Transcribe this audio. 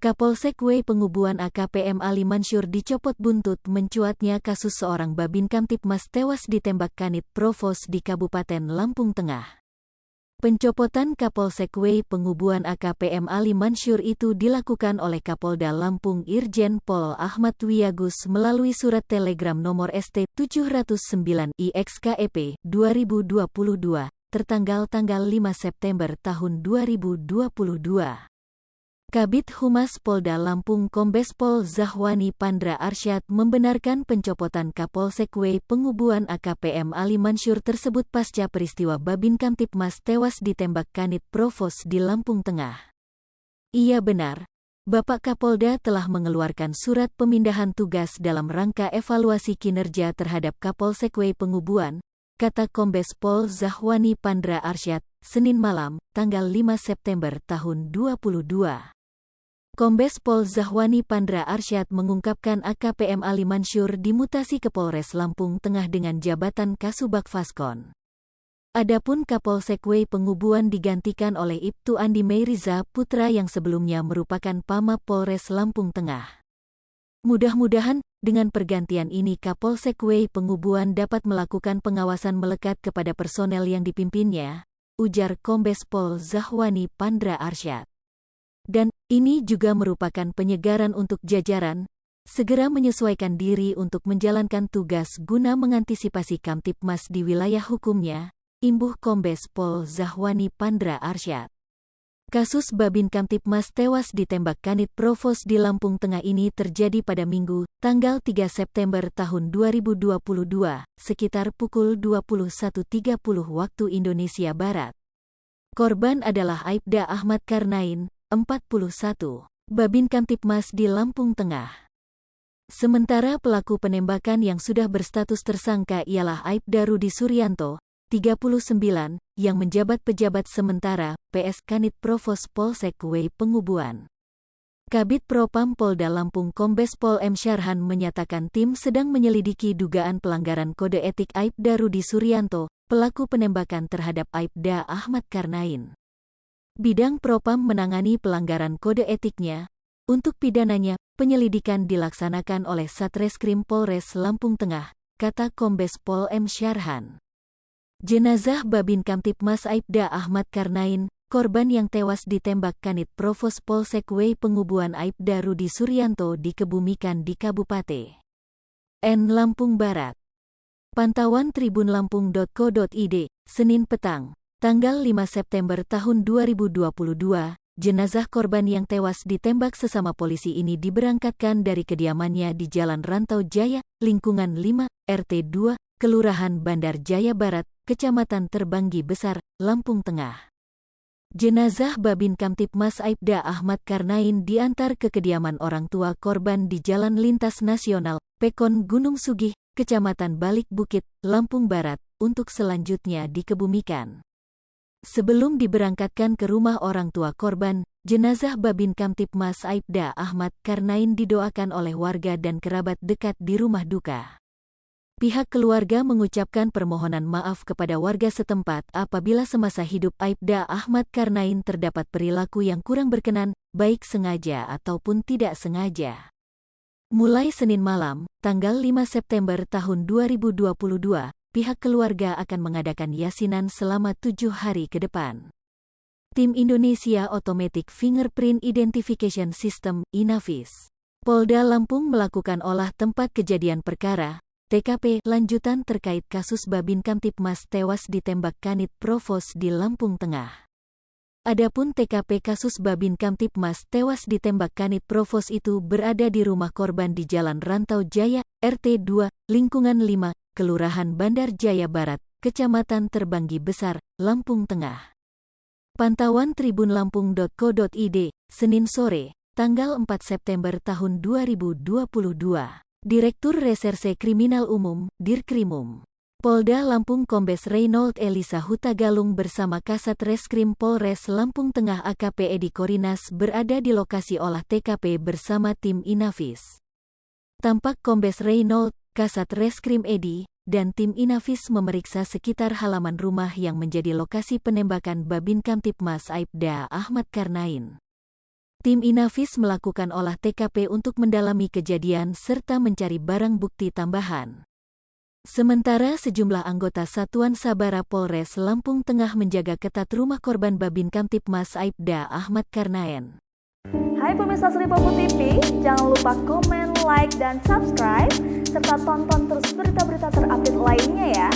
Kapolsek W Pengubuan AKPM Ali Mansur dicopot buntut mencuatnya kasus seorang Babin Kamtipmas tewas ditembak Kanit Provos di Kabupaten Lampung Tengah. Pencopotan Kapolsek W Pengubuan AKPM Ali Mansur itu dilakukan oleh Kapolda Lampung Irjen Pol Ahmad Wiyagus melalui surat telegram nomor ST 709 IXKEP 2022 tertanggal 5 September tahun 2022. Kabid Humas Polda Lampung Kombes Pol Zahwani Pandra Arsyad membenarkan pencopotan Kapolsek W Pengubuan AKPM Ali Mansur tersebut pasca peristiwa Babin Kamtipmas tewas ditembak Kanit Provos di Lampung Tengah. Iya benar, Bapak Kapolda telah mengeluarkan surat pemindahan tugas dalam rangka evaluasi kinerja terhadap Kapolsek W Pengubuan, kata Kombes Pol Zahwani Pandra Arsyad, Senin malam, tanggal 5 September tahun 2022. Kombes Pol Zahwani Pandra Arsyad mengungkapkan AKPM Ali Mansur dimutasi ke Polres Lampung Tengah dengan jabatan Kasubag Faskon. Adapun Kapolsek W Pengubuan digantikan oleh Ibtu Andi Meiriza Putra yang sebelumnya merupakan Pama Polres Lampung Tengah. Mudah-mudahan, dengan pergantian ini Kapolsek W Pengubuan dapat melakukan pengawasan melekat kepada personel yang dipimpinnya, ujar Kombes Pol Zahwani Pandra Arsyad. Dan ini juga merupakan penyegaran untuk jajaran, segera menyesuaikan diri untuk menjalankan tugas guna mengantisipasi Kamtipmas di wilayah hukumnya, imbuh Kombes Pol Zahwani Pandra Arsyad. Kasus Babin Kamtipmas tewas ditembak Kanit Provos di Lampung Tengah ini terjadi pada Minggu, tanggal 3 September tahun 2022, sekitar pukul 21.30 waktu Indonesia Barat. Korban adalah Aibda Ahmad Karnain, 41, Babin Kamtipmas di Lampung Tengah. Sementara pelaku penembakan yang sudah berstatus tersangka ialah Aibda Rudi Suryanto, 39, yang menjabat pejabat sementara PS Kanit Provos Polsek W Pengubuan. Kabid Propam Polda Lampung Kombes Pol M. Syarhan menyatakan tim sedang menyelidiki dugaan pelanggaran kode etik Aibda Rudi Suryanto, pelaku penembakan terhadap Aibda Ahmad Karnain. Bidang Propam menangani pelanggaran kode etiknya. Untuk pidananya, penyelidikan dilaksanakan oleh Satreskrim Polres Lampung Tengah, kata Kombes Pol M. Syarhan. Jenazah Babin Kamtipmas Aibda Ahmad Karnain, korban yang tewas ditembak Kanit Provos Polsek W Pengubuan Aibda Rudi Suryanto dikebumikan di Kabupaten Lampung Barat. Pantauan tribunlampung.co.id, Senin petang, tanggal 5 September tahun 2022, jenazah korban yang tewas ditembak sesama polisi ini diberangkatkan dari kediamannya di Jalan Rantau Jaya, lingkungan 5, RT 2, Kelurahan Bandar Jaya Barat, Kecamatan Terbanggi Besar, Lampung Tengah. Jenazah Babin Kamtipmas Aibda Ahmad Karnain diantar ke kediaman orang tua korban di Jalan Lintas Nasional, Pekon Gunung Sugih, Kecamatan Balik Bukit, Lampung Barat, untuk selanjutnya dikebumikan. Sebelum diberangkatkan ke rumah orang tua korban, jenazah Babin Kamtipmas Aibda Ahmad Karnain didoakan oleh warga dan kerabat dekat di rumah duka. Pihak keluarga mengucapkan permohonan maaf kepada warga setempat apabila semasa hidup Aibda Ahmad Karnain terdapat perilaku yang kurang berkenan, baik sengaja ataupun tidak sengaja. Mulai Senin malam, tanggal 5 September tahun 2022, pihak keluarga akan mengadakan yasinan selama 7 hari ke depan. Tim Indonesia Automatic Fingerprint Identification System, INAFIS. Polda Lampung melakukan olah tempat kejadian perkara, TKP, lanjutan terkait kasus Babin Kamtipmas tewas ditembak Kanit Provos di Lampung Tengah. Adapun TKP kasus Babin Kamtipmas tewas ditembak Kanit Provos itu berada di rumah korban di Jalan Rantau Jaya, RT 2, lingkungan 5, Kelurahan Bandar Jaya Barat, Kecamatan Terbanggi Besar, Lampung Tengah. Pantauan tribunlampung.co.id, Senin sore, tanggal 4 September tahun 2022. Direktur Reserse Kriminal Umum, Dirkrimum. Polda Lampung Kombes Reynold Elisa Hutagalung bersama Kasat Reskrim Polres Lampung Tengah AKP Edi Korinas berada di lokasi olah TKP bersama tim INAFIS. Tampak Kombes Reynold, Kasat Reskrim Edi, dan tim INAFIS memeriksa sekitar halaman rumah yang menjadi lokasi penembakan Babin Kamtipmas Aibda Ahmad Karnain. Tim Inavis melakukan olah TKP untuk mendalami kejadian serta mencari barang bukti tambahan. Sementara sejumlah anggota Satuan Sabara Polres Lampung Tengah menjaga ketat rumah korban Babin Kamtipmas Aibda Ahmad Karnaen. Hai pemirsa Sri Popo TV, jangan lupa komen, like, dan subscribe, serta tonton terus berita-berita terupdate lainnya ya.